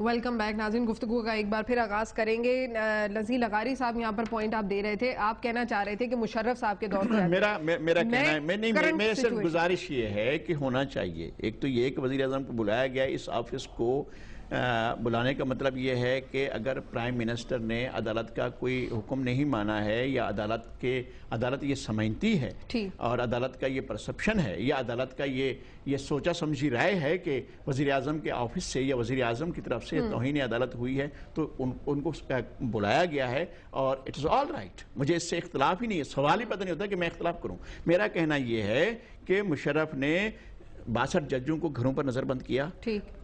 Welcome back ناظرین. گفتگو کا ایک بار پھر آغاز کریں گے. نذیر لغاری صاحب یہاں پر پوائنٹ آپ دے رہے تھے, آپ کہنا چاہ رہے تھے کہ مشرف صاحب کے دور پر میرا کہنا ہے, میں صرف گزارش یہ ہے کہ ہونا چاہیے. ایک تو یہ کہ وزیر اعظم کو بلایا گیا, اس آفس کو بلانے کا مطلب یہ ہے کہ اگر پرائم منسٹر نے عدالت کا کوئی حکم نہیں مانا ہے یا عدالت یہ سمجھتی ہے اور عدالت کا یہ پرسپشن ہے یا عدالت کا یہ سوچا سمجھی رائے ہے کہ وزیر اعظم کے آفس سے یا وزیر اعظم کی طرف سے توہین عدالت ہوئی ہے, تو ان کو بلایا گیا ہے اور اٹ از آل رائٹ. مجھے اس سے اختلاف ہی نہیں ہے, سوال ہی پتہ نہیں ہوتا کہ میں اختلاف کروں. میرا کہنا یہ ہے کہ مشرف نے 62 ججوں کو گھروں پر نظر بند کیا,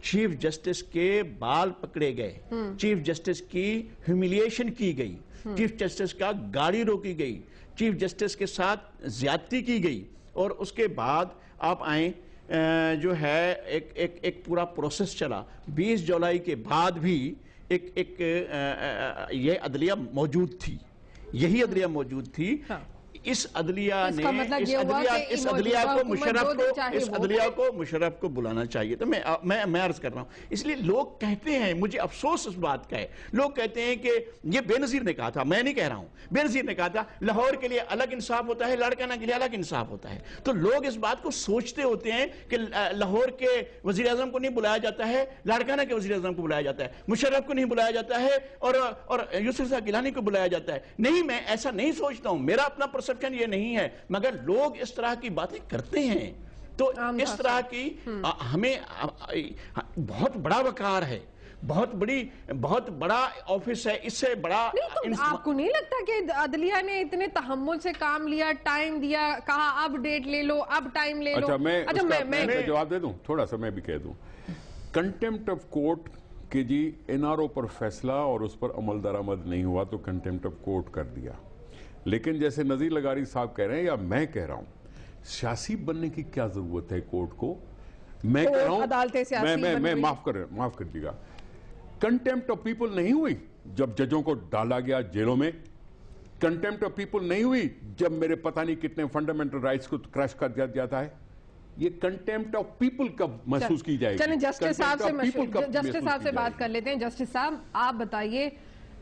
چیف جسٹس کے بال پکڑے گئے, چیف جسٹس کی ہیومیلیشن کی گئی, چیف جسٹس کا گاڑی روکی گئی, چیف جسٹس کے ساتھ زیادتی کی گئی, اور اس کے بعد آپ آئیں جو ہے ایک پورا پروسیس چلا. 20 جولائی کے بعد بھی یہ عدلیہ موجود تھی, یہی عدلیہ موجود تھی. اس عدلیہ کو مشرف کو بلانا چاہیے. تو میں عرض کر رہا ہوں, اس لیے لوگ کہتے ہیں, مجھے افسوس اس بات کا ہے, لوگ کہتے ہیں کہ یہ بے نظیر نے کہا تھا, میں نہیں کہہ رہا ہوں, بے نظیر نے کہا تھا لاہور کے لیے الگ انصاف ہوتا ہے, لاڑکانہ کے لیے الگ انصاف ہوتا ہے. تو لوگ اس بات کو سوچتے ہوتے ہیں کہ لاہور کے وزیر اعظم کو نہیں بلایا جاتا ہے, لاڑکانہ کے وزیر اعظم کو بلایا جاتا ہے, مشرف کو نہیں بلایا جاتا ہے, اور یوسف صاحب گیلانی کو بلایا جاتا ہے. نہیں, میں ایسا نہیں سوچتا ہوں, میرا اپنا پرسپشن یہ نہیں ہے, مگر لوگ اس طرح کی باتیں کرتے ہیں. تو اس طرح کی ہمیں بہت بڑا وقار ہے, بہت بڑا آفس ہے, اس سے بڑا. آپ کو نہیں لگتا کہ عدلیہ نے اتنے تحمل سے کام لیا, ٹائم دیا, کہا اب ڈیٹ لے لو, اب ٹائم لے لو؟ اچھا میں جواب دے دوں, تھوڑا سا میں بھی کہہ دوں. کنٹیمپٹ آف کورٹ کہ جی این آر او پر فیصلہ اور اس پر عمل درآمد نہیں ہوا تو کنٹیمپٹ آف کورٹ کر دیا. لیکن جیسے نذیر لغاری صاحب کہہ رہے ہیں یا میں کہہ رہا ہوں, سیاسی بننے کی کیا ضرورت ہے کورٹ کو؟ میں کہہ رہا ہوں, میں معاف کر دیجیے گا, کنٹیمپٹ آف پیپل نہیں ہوئی جب ججوں کو ڈالا گیا جیلوں میں, کنٹیمپٹ آف پیپل نہیں ہوئی جب میرے پتہ نہیں کتنے فنڈامنٹل رائٹس کو کریش کر دیا جاتا ہے. یہ کنٹیمپٹ آف پیپل کب محسوس کی جائے گی؟ چلیں جسٹس صاحب سے بات کر لیتے ہیں. جسٹس صاحب آپ بتائیے,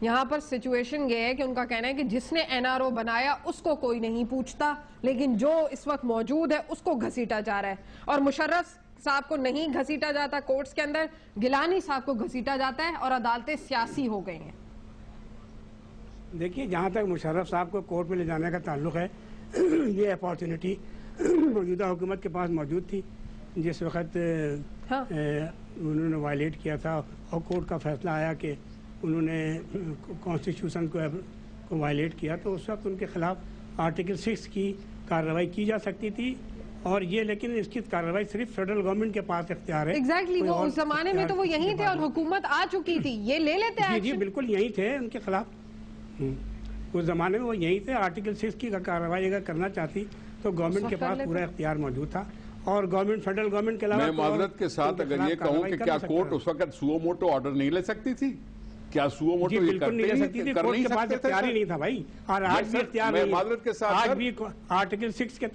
یہاں پر سچویشن یہ ہے کہ ان کا کہنا ہے کہ جس نے این آر او بنایا اس کو کوئی نہیں پوچھتا, لیکن جو اس وقت موجود ہے اس کو گھسیٹا جا رہا ہے, اور مشرف صاحب کو نہیں گھسیٹا جاتا کورٹس کے اندر, گیلانی صاحب کو گھسیٹا جاتا ہے, اور عدالتیں سیاسی ہو گئی ہیں. دیکھیے, جہاں تک مشرف صاحب کو کورٹ میں لے جانے کا تعلق ہے, یہ اپارچونٹی موجودہ حکومت کے پاس موجود تھی جس وقت انہوں نے وائلیٹ کیا تھا اور کورٹ کا فیصلہ آیا کہ انہوں نے کانسٹیٹیوشن کو وائلیٹ کیا, تو اس وقت ان کے خلاف آرٹیکل 6 کی کارروائی کی جا سکتی تھی. اور یہ لیکن اس کی کارروائی صرف فیڈرل گورنمنٹ کے پاس اختیار ہے. ایگزیکٹلی, وہ اس زمانے میں تو وہ یہیں تھے اور حکومت آ چکی تھی, یہ لے لیتے ہیں. جی بالکل یہیں تھے ان کے خلاف, اس زمانے میں وہ یہیں تھے. آرٹیکل 6 کی کارروائی اگر کرنا چاہتی تو گورنمنٹ کے پاس پورا اختیار موجود تھا, اور گورنمنٹ فیڈرل گورنمنٹ کے علاوہ. میں معذرت کے ساتھ اگر یہ کہوں کہ کیا کورٹ اس وقت سو موٹو آرڈر نہیں لے سکتی تھی؟ کیا سو موٹو یہ بالکل نہیں لے سکتی تھی, کورٹ کے پاس اختیار ہی نہیں تھا بھائی. اور آج بھی اختیار نہیں, معذرت کے ساتھ آج بھی آرٹیکل 6 کے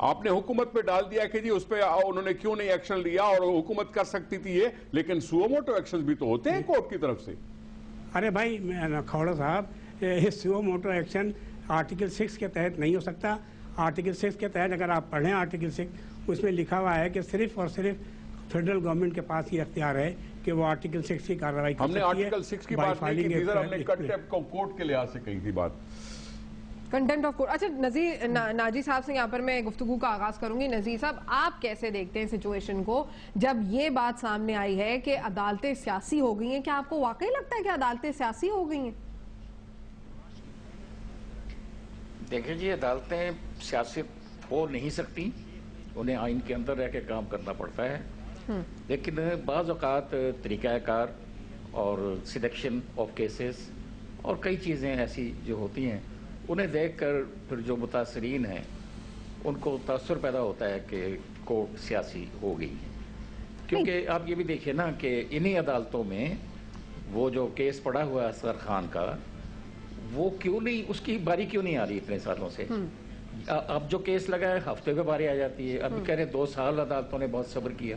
آپ نے حکومت پہ ڈال دیا کہ جی اس پہ انہوں نے کیوں نہیں ایکشن لیا, اور حکومت کر سکتی تھی یہ, لیکن سو موٹو ایکشن بھی تو ہوتے ہیں کورٹ کی طرف سے. ارے بھائی کھوڑا صاحب, سو موٹو ایکشن آرٹیکل 6 کے تحت نہیں ہو سکتا. آرٹیکل 6 کے تحت اگر آپ پڑھیں آرٹیکل 6, اس میں لکھا ہوا ہے کہ صرف اور صرف فیڈرل گورنمنٹ کے پاس یہ اختیار ہے کہ وہ آرٹیکل 6 کی کارروائی کر سکتی ہے. ہم نے آرٹیکل 6 کی بات نہیں کی, ہم نے کنٹیمپٹ آف کورٹ کے لحاظ سے کہی تھی بات. Contempt of court. اچھا نذیر, ناجی صاحب سے یہاں پر میں گفتگو کا آغاز کروں گی. نذیر صاحب, آپ کیسے دیکھتے ہیں سچویشن کو جب یہ بات سامنے آئی ہے کہ عدالتیں سیاسی ہو گئی ہیں؟ کیا آپ کو واقعی لگتا ہے کہ عدالتیں سیاسی ہو گئی ہیں؟ دیکھیں جی, عدالتیں سیاست ہو نہیں سکتی, انہیں آئین کے اندر رہ کے کام کرنا پڑتا ہے. لیکن بعض اوقات طریقہ کار اور سلیکشن آف کیسز اور کئی چیزیں ایسی جو ہوتی ہیں, انہیں دیکھ کر پھر جو متاثرین ہیں ان کو تاثر پیدا ہوتا ہے کہ کورٹ سیاسی ہو گئی ہے. کیونکہ آپ یہ بھی دیکھیے نا کہ انہی عدالتوں میں وہ جو کیس پڑا ہوا ہے اصغر خان کا, وہ کیوں نہیں, اس کی باری کیوں نہیں آ رہی اتنے سالوں سے؟ اب جو کیس لگا ہے ہفتے پہ باری آ جاتی ہے. ابھی کہہ رہے 2 سال عدالتوں نے بہت صبر کیا.